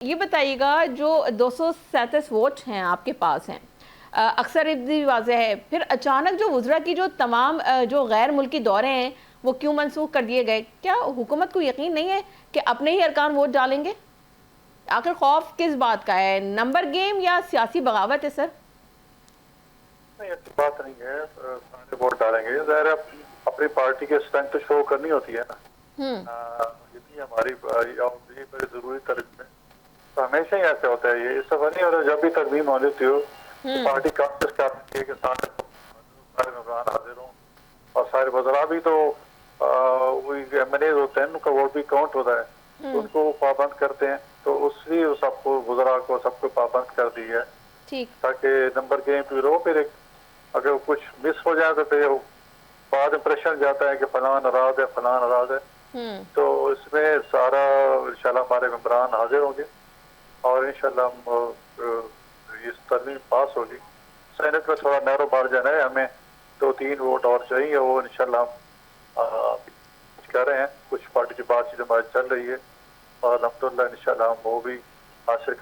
ये बताइएगा जो 237 वोट हैं आपके पास हैं, अक्सर भी वाज़ेह है, फिर अचानक जो वज़रा की जो तमाम जो गैर मुल्की दौरे हैं वो क्यों मनसूख कर दिए गए? क्या हुकूमत को यकीन नहीं है कि अपने ही अरकान वोट डालेंगे? आखिर खौफ किस बात का है, नंबर गेम या सियासी बगावत है सर? नहीं, ऐसी बात नहीं है। सारे वोट डालेंगे, ज़ाहिर है अपनी पार्टी के स्ट्रेंथ शो करनी होती है ना। यही हमारी ये बड़ी जरूरी तरमीम है। तो हमेशा ही ऐसे होता है, ये इस दफा नहीं हो रहा। जब भी तरमीम होनी होती हो तो पार्टी कांग्रेस करती है कि सारे मेंबरान हाजिर हों, और सारे वज़रा भी तो वही MNAs होते हैं, उनका वोट भी काउंट होता है, तो उनको पाबंद करते हैं। तो उसकी सबको वज़रा को सबको पाबंद कर दी है ताकि नंबर गेम भी रहो। फिर अगर कुछ मिस हो जाए तो फिर बाद इंप्रेशन जाता है कि फलां नाराज है, फलां नाराज है। तो इसमें सारा इंशाल्लाह हमारे मेंबरान हाजिर होंगे और इंशाल्लाह हम इस तरमीम पास होगी। सेनेट में थोड़ा नैरो मार्जिन है, हमें 2-3 वोट और चाहिए, वो इंशाल्लाह हम कर रहे हैं। कुछ पार्टी की बातचीत हमारी चल रही है और अल्हम्दुलिल्लाह इंशाल्लाह हम वो भी हासिल कर